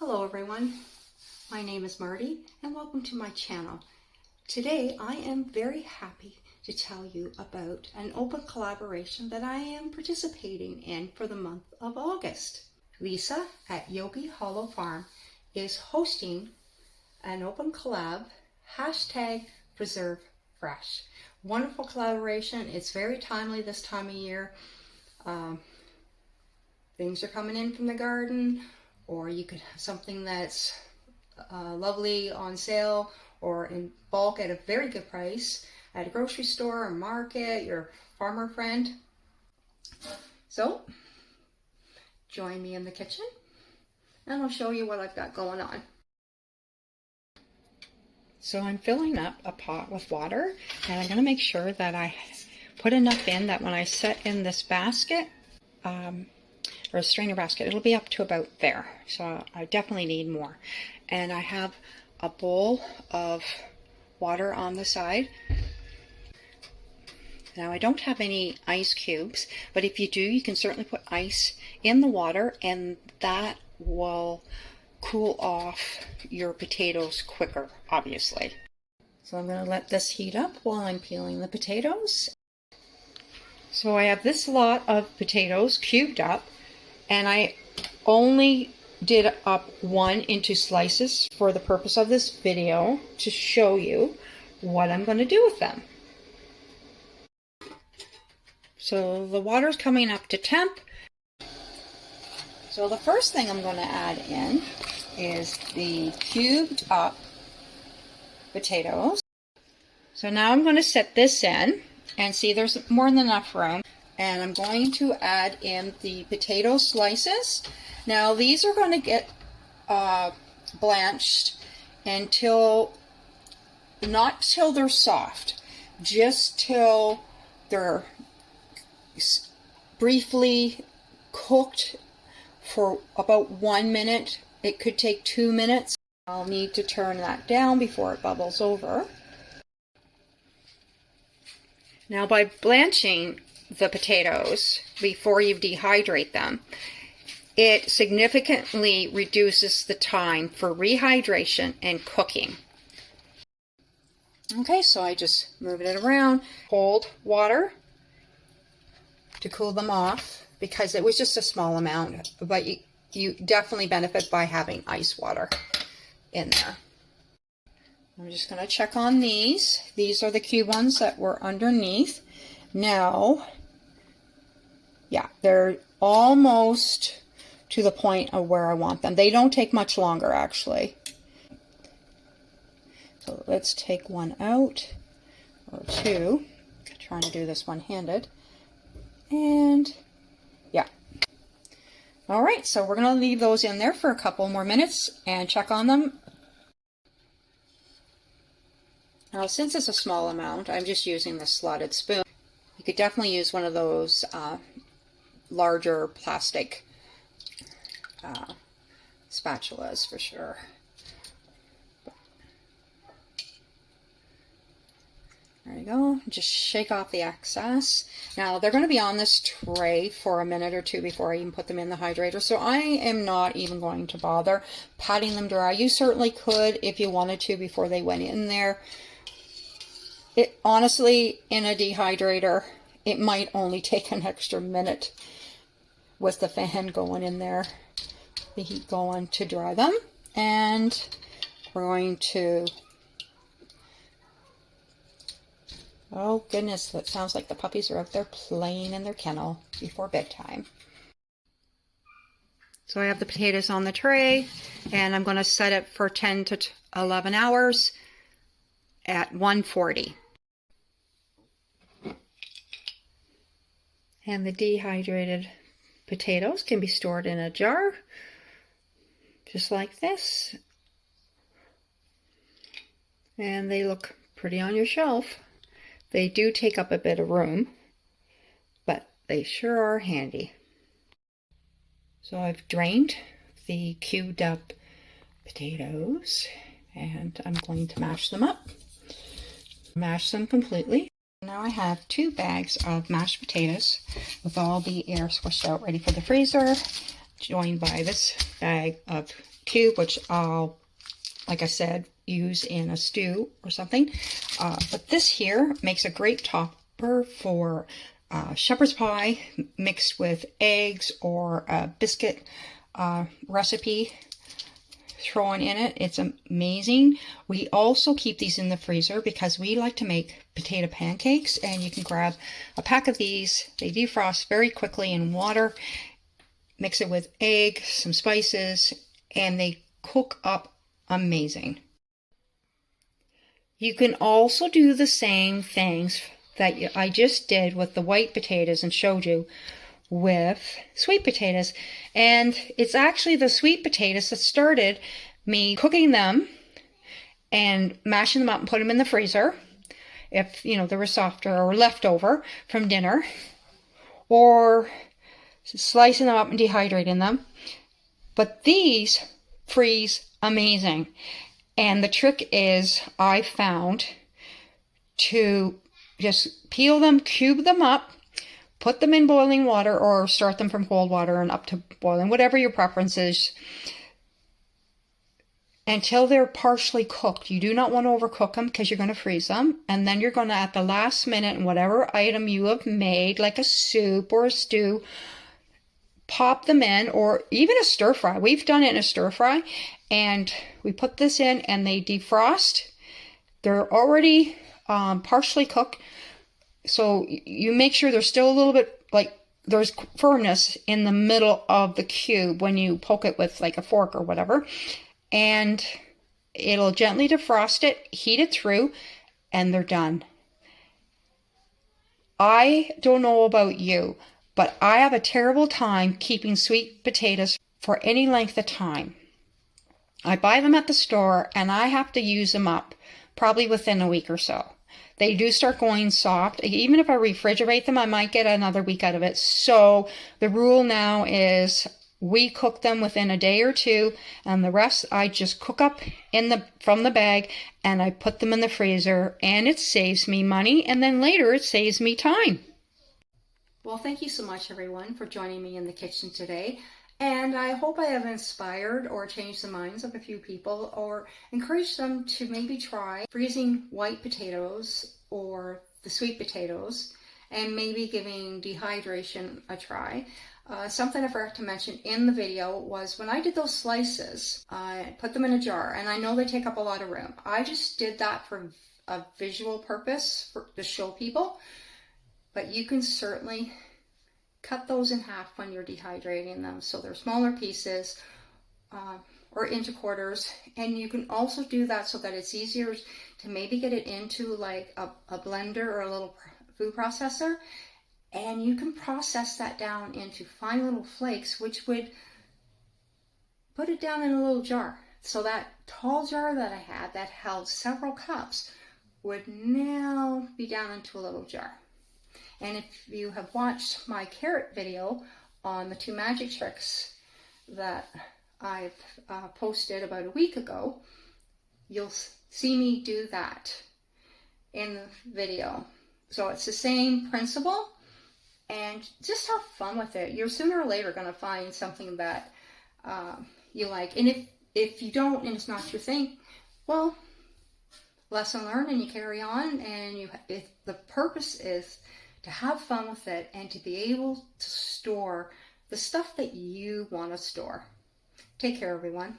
Hello everyone, my name is Marty and welcome to my channel. Today I am very happy to tell you about an open collaboration that I am participating in for the month of August. Lisa at Yogi Hollow Farm is hosting an open collab, #PreserveFresh. Wonderful collaboration. It's very timely this time of year. Things are coming in from the garden, or you could have something that's lovely on sale or in bulk at a very good price at a grocery store or market, your farmer friend. So join me in the kitchen and I'll show you what I've got going on. So I'm filling up a pot with water, and I'm going to make sure that I put enough in that when I set in this basket, or a strainer basket, it'll be up to about there. So I definitely need more. And I have a bowl of water on the side. Now I don't have any ice cubes, but if you do, you can certainly put ice in the water and that will cool off your potatoes quicker, obviously. So I'm going to let this heat up while I'm peeling the potatoes. So I have this lot of potatoes cubed up, and I only did up one into slices for the purpose of this video to show you what I'm going to do with them. So the water's coming up to temp. So the first thing I'm going to add in is the cubed up potatoes. So now I'm going to set this in and see there's more than enough room. And I'm going to add in the potato slices. Now these are going to get blanched until, not till they're soft, just till they're briefly cooked for about 1 minute. It could take 2 minutes. I'll need to turn that down before it bubbles over. Now by blanching the potatoes before you dehydrate them, it significantly reduces the time for rehydration and cooking. Okay, so I just moved it around. Cold water to cool them off because it was just a small amount, but you definitely benefit by having ice water in there. I'm just going to check on these. These are the cube ones that were underneath. Now, yeah, they're almost to the point of where I want them. They don't take much longer, actually. So let's take one out, or two. I'm trying to do this one-handed. And yeah. All right, so we're going to leave those in there for a couple more minutes and check on them. Now, since it's a small amount, I'm just using the slotted spoon. You could definitely use one of those larger plastic spatulas for sure. There you go. Just shake off the excess. Now they're going to be on this tray for a minute or two before I even put them in the hydrator, so I am not even going to bother patting them dry. You certainly could if you wanted to before they went in there. It honestly, in a dehydrator, it might only take an extra minute with the fan going in there, the heat going, to dry them. And we're going to, oh goodness, that sounds like the puppies are out there playing in their kennel before bedtime. So I have the potatoes on the tray, and I'm going to set it for 10 to 11 hours at 140. And the dehydrated potatoes can be stored in a jar, just like this. And they look pretty on your shelf. They do take up a bit of room, but they sure are handy. So I've drained the cubed up potatoes, and I'm going to mash them up. Mash them completely. Now I have 2 bags of mashed potatoes with all the air squished out, ready for the freezer. joined by this bag of cube, which I'll, like I said, use in a stew or something. But this here makes a great topper for shepherd's pie mixed with eggs, or a biscuit recipe thrown in it. It's amazing. We also keep these in the freezer because we like to make potato pancakes, and you can grab a pack of these. They defrost very quickly in water. Mix it with egg, some spices, and they cook up amazing. You can also do the same things that I just did with the white potatoes and showed you with sweet potatoes. And it's actually the sweet potatoes that started me cooking them and mashing them up and put them in the freezer if, you know, they were softer or leftover from dinner, or slicing them up and dehydrating them. But these freeze amazing. And the trick is, I found, to just peel them, cube them up, put them in boiling water, or start them from cold water and up to boiling, whatever your preference is, until they're partially cooked. You do not want to overcook them because you're going to freeze them. And then you're going to, at the last minute, in whatever item you have made, like a soup or a stew, pop them in, or even a stir fry. We've done it in a stir fry, and we put this in and they defrost. They're already partially cooked, so you make sure there's still a little bit, like, there's firmness in the middle of the cube when you poke it with like a fork or whatever, and it'll gently defrost it, heat it through, and they're done. I don't know about you, but I have a terrible time keeping sweet potatoes for any length of time. I buy them at the store and I have to use them up probably within a week or so. They do start going soft. Even if I refrigerate them, I might get another week out of it. So the rule now is we cook them within a day or two, and the rest I just cook up from the bag, and I put them in the freezer, and it saves me money, and then later it saves me time. Well, thank you so much, everyone, for joining me in the kitchen today. And I hope I have inspired or changed the minds of a few people, or encouraged them to maybe try freezing white potatoes or the sweet potatoes, and maybe giving dehydration a try. Something I forgot to mention in the video was, when I did those slices, I put them in a jar, and I know they take up a lot of room. I just did that for a visual purpose, to show people. But you can certainly cut those in half when you're dehydrating them, so they're smaller pieces, or into quarters. And you can also do that so that it's easier to maybe get it into like a blender or a little food processor, and you can process that down into fine little flakes, which would put it down in a little jar. So that tall jar that I had that held several cups would now be down into a little jar. And if you have watched my carrot video on the 2 magic tricks that I've posted about a week ago, you'll see me do that in the video. So it's the same principle, and just have fun with it. You're sooner or later going to find something that you like. And if you don't, and it's not your thing, well, lesson learned, and you carry on. And the purpose is to have fun with it and to be able to store the stuff that you want to store. Take care, everyone.